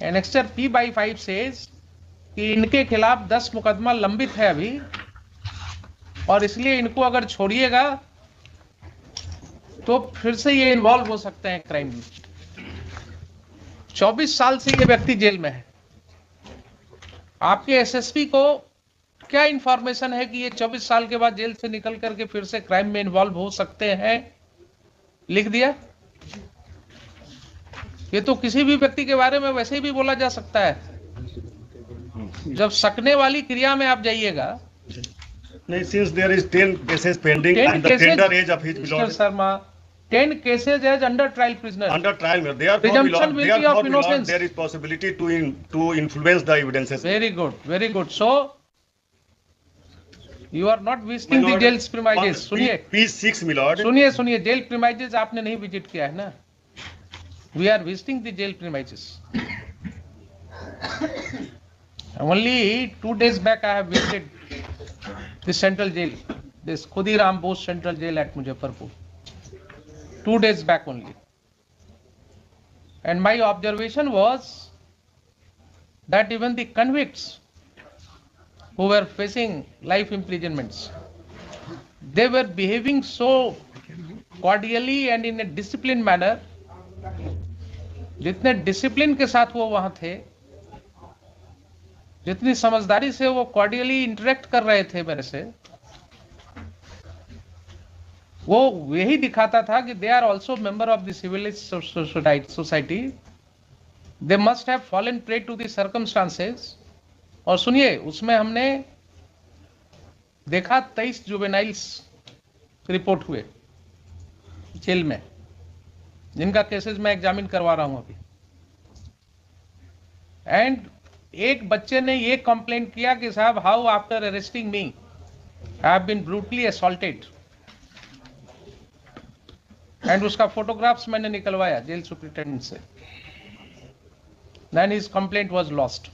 Annexure P/5 says कि इनके खिलाफ 10 मुकदमा लंबित है अभी, और इसलिए इनको अगर छोड़िएगा तो फिर से ये इन्वॉल्व हो सकते हैं क्राइम में। 24 साल से ये व्यक्ति जेल में है। आपके एसएसपी को क्या इंफॉर्मेशन है कि ये 24 साल के बाद जेल से निकल करके फिर से क्राइम में इन्वॉल्व हो सकते हैं? लिख दिया। ये तो किसी भी व्यक्ति के बारे में वैसे भी बोला जा सकता है। जब सकने वाली क्रिया में आप जाइएगा, नहीं, since there is 10 cases pending and the tender age of his Mr. Sharma, 10 cases as under trial prisoner. under trial, therefore, Presumption will be of innocence. there is possibility to influence the evidences. Very good, very good. So you are not visiting the jail premises. सुनिए, P6 milord. सुनिए, jail premises आपने नहीं visit किया है ना? We are visiting the jail premises. Only 2 days back I have visited the central jail, this Khudiram Bose Central Jail at Muzaffarpur. 2 days back only. And my observation was that even the convicts who were facing life imprisonments, they were behaving so cordially and in a disciplined manner. जितने discipline के साथ वो वहां थे, जितनी समझदारी से वो कॉर्डियली इंटरेक्ट कर रहे थे मेरे से, वो यही दिखाता था कि they are also member of the civilized society, they must have fallen prey to the circumstances. और सुनिए, उसमें हमने देखा 23 जुवेनाइल्स रिपोर्ट हुए जेल में, जिनका केसेस मैं एग्जामिन करवा रहा हूं अभी। एंड एक बच्चे ने ये कंप्लेंट किया कि साहब, how after arresting me I have been brutally assaulted. And उसका फोटोग्राफ्स मैंने निकलवाया जेल सुपरिटेंडेंट से। Then his complaint was lost.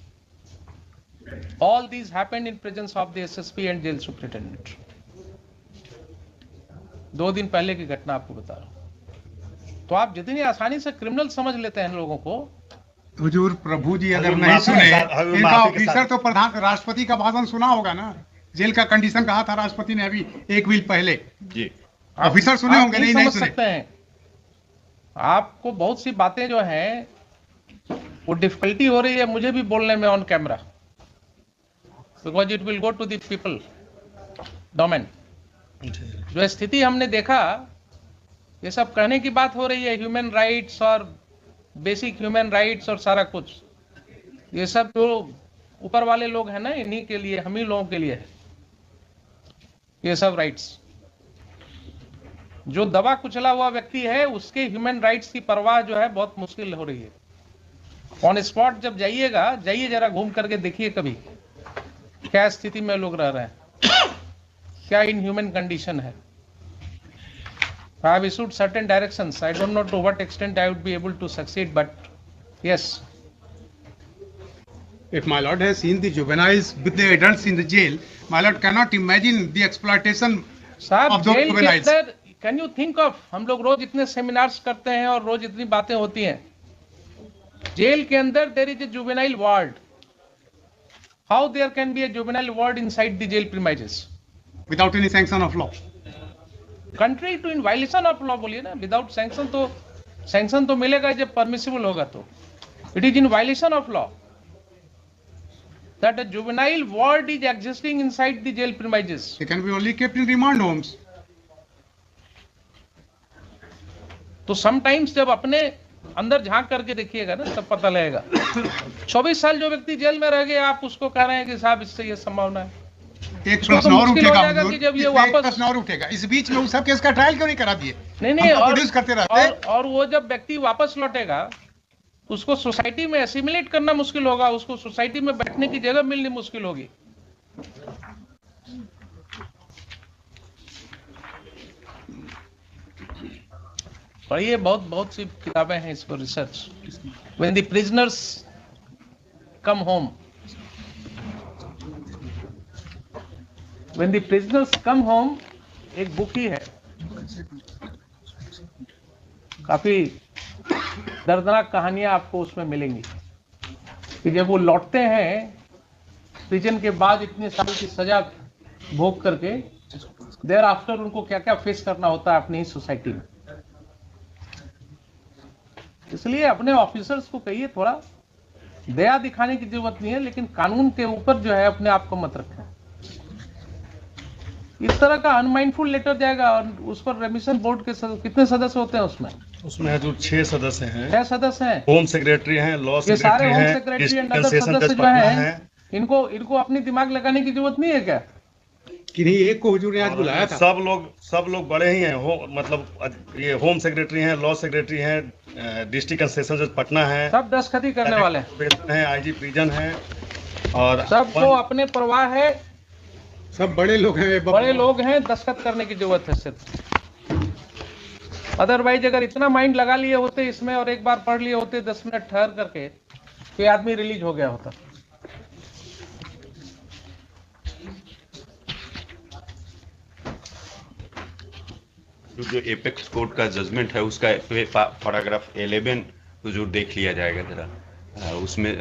All these happened in presence of the SSP and jail superintendent. 2 दिन पहले की घटना आपको बता रहा हूं। तो आप जितनी आसानी से क्रिमिनल समझ लेते हैं लोगों को। हुजूर प्रभु जी अगर नहीं सुने, इनका ऑफिसर तो प्रधान राष्ट्रपति का भाषण सुना होगा ना, जेल का कंडीशन कहा था राष्ट्रपति ने अभी 1 वीक पहले जी। ऑफिसर सुने होंगे, नहीं समझ सकते हैं। आपको बहुत सी बातें जो हैं वो डिफिकल्टी हो रही है मुझे भी बोलने में on camera, because it will go to the people domain. जो स्थिति हमने देखा, ये सब कहने की बात हो रही है, ह्यूमन राइट्स और बेसिक ह्यूमन राइट्स और सारा कुछ, ये सब जो ऊपर वाले लोग हैं ना, इन्हीं के लिए, हम ही लोगों के लिए है ये सब राइट्स। जो दबा कुचला हुआ व्यक्ति है, उसके ह्यूमन राइट्स की परवाह जो है बहुत मुश्किल हो रही है। ऑन स्पॉट जब जाइएगा, जाइए जरा घूम करके देखिए कभी क्या स्थिति में लोग रह रहे हैं, क्या इनह्यूमन कंडीशन है। I have issued certain directions. I don't know to what extent I would be able to succeed, but yes. If my lord has seen the juveniles with the adults in the jail, my lord cannot imagine the exploitation of those juveniles. Can you think of, हम लोग रोज इतने seminars करते हैं और रोज इतनी बातें होती हैं। जेल के अंदर there is a juvenile ward. How there can be a juvenile ward inside the jail premises? Without any sanction of law. Country to in violation of law बोलिए ना, विदाउट सैंक्शन। तो सैंक्शन तो मिलेगा जब permissible होगा, तो it is in violation of law that a juvenile ward is existing inside the jail premises. They can be only kept in remand homes. तो sometimes जब अपने अंदर झांक करके देखिएगा ना, तब पता लगेगा। 24 साल जो व्यक्ति जेल में रह गए, आप उसको कह रहे हैं कि साहब इससे ये संभावना है। एक प्रश्न और उठेगा कि जब ये वापस प्रश्न और उठेगा, इस बीच में उस सब केस का ट्रायल क्यों नहीं करा दिए? नहीं और प्रोड्यूस करते रहते और वो जब व्यक्ति वापस लौटेगा, उसको सोसाइटी में एसिमिलेट करना मुश्किल होगा, उसको सोसाइटी में बैठने की जगह मिलनी मुश्किल होगी। पढ़िए, बहुत सी किताबें हैं इस पर research. When the prisoners come home, When the prisoners come home, एक बुक ही है, काफी दर्दनाक कहानियां आपको उसमें मिलेंगी। कि जब वो लौटते हैं प्रिजन के बाद इतने साल की सजा भोग करके, देयर आफ्टर उनको क्या क्या फेस करना होता है अपनी सोसाइटी में। इसलिए अपने ऑफिसर्स को कहिए थोड़ा दया दिखाने की जरूरत नहीं है, लेकिन कानून के ऊपर जो है अपने आप को मत रखें। इस तरह का अनमाइंडफुल लेटर जाएगा और उस पर रेमिशन बोर्ड के कितने सदस्य होते हैं उसमें? उसमें हजूर 6 सदस्य हैं। 6 सदस्य हैं। होम सेक्रेटरी हैं, लॉ ये सारे सेक्रेटरी होम हैं, secretary and district other session सदस्य जज जो पटना हैं, हैं। इनको अपनी दिमाग लगाने की जरूरत नहीं है क्या? किन्हीं एक को हुजूर ने आज बुलाया था। सब लोग बड़े ही हैं। मतलब ये होम सेक्रेटरी हैं, लॉ सेक्रेटरी हैं, डिस्ट्रिक्ट एंड सेशन जज पटना है, सब दस्तखती करने वाले हैं, आईजी प्रिजन हैं, और सबको अपने परवाह है, सब बड़े लोग हैं, बड़े लोग हैं, दस्तखत करने की जरूरत है सिर्फ। अदरवाइज अगर इतना माइंड लगा लिए होते इसमें और एक बार पढ़ लिए होते 10 मिनट ठहर करके, तो ये आदमी रिलीज हो गया होता। जो एपेक्स कोर्ट का जजमेंट है उसका पैराग्राफ 11 हुजूर देख लिया जाएगा जरा। उसमें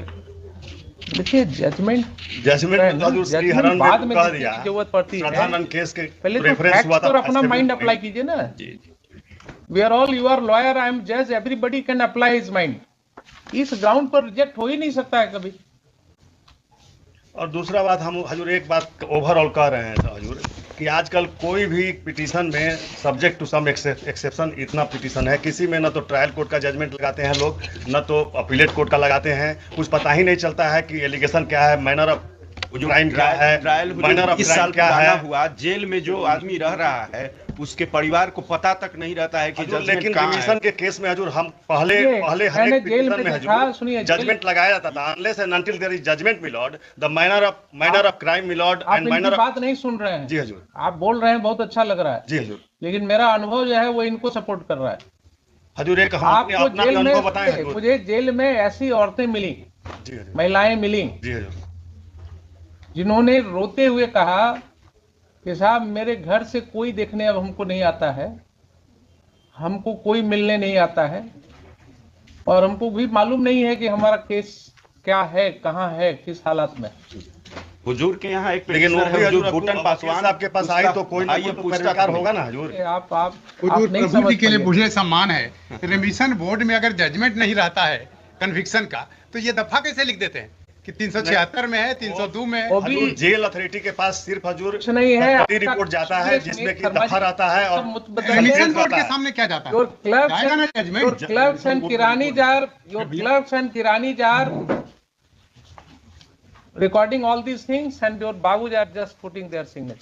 देखिए जजमेंट बाद में जरूरत पड़ती है, केस के पहले तो फैक्ट्स पर अपना माइंड अप्लाई कीजिए ना। We are all you are lawyer, I am जज, everybody can apply his mind. इस ग्राउंड पर रिजेक्ट हो ही नहीं सकता है कभी। और दूसरा बात, हम हजूर एक बात ओवरऑल कह रहे हैं हजूर कि आजकल कोई भी पिटीशन में सब्जेक्ट टू सम एक्सेप्शन इतना पिटीशन है, किसी में न तो ट्रायल कोर्ट का जजमेंट लगाते हैं लोग, न तो अपीलेट कोर्ट का लगाते हैं। कुछ पता ही नहीं चलता है कि एलिगेशन क्या है, मैनर ऑफ क्राइम क्या है, मैनर ऑफ क्राइम क्या है। हुआ जेल में जो आदमी रह रहा है उसके परिवार को पता तक नहीं रहता है कि लेकिन रिमिशन के केस में हजूर हम पहले हर एक पिटीशन में हजूर जजमेंट लगाया जाता था, unless and until there is judgment milord, the manner of crime milord and manner of. बात नहीं सुन रहे हैं जी हजूर, आप बोल रहे हैं बहुत अच्छा लग रहा है जी हजूर, लेकिन मेरा अनुभव जो है वो इनको सपोर्ट कर रहा है। हजूर एक आपको जेल में मुझे जेल में ऐसी औरतें मिली, महिलाएं मिली, जी हजूर, जिन्होंने रोते हुए कहा कि साहब मेरे घर से कोई देखने अब हमको नहीं आता है, हमको कोई मिलने नहीं आता है, और हमको भी मालूम नहीं है कि हमारा केस क्या है, कहाँ है, किस हालत में। हुजूर के यहाँ एक लेकिन हुजूर भूटान पासवान आपके पास आई तो कोई ना कोई परिष्कार होगा ना हजूर। आप हुजूर नहीं प्रभु जी के लिए समझ मुझे सम्मान है, रिमिशन बोर्ड में अगर जजमेंट नहीं रहता है कन्विक्शन का, तो ये दफा कैसे लिख देते हैं कि 376 में है, 302 में है। वो भी जेल अथॉरिटी के पास सिर्फ हजूर कुछ नहीं है, रिपोर्ट जाता है जिसमें कि दफा रहता है, और रिमिशन बोर्ड के सामने क्या जाता है? Your clerks जाएगा ना and, your judgment. clerks and Kiranis are recording all these things, and your Babus are just putting their signature.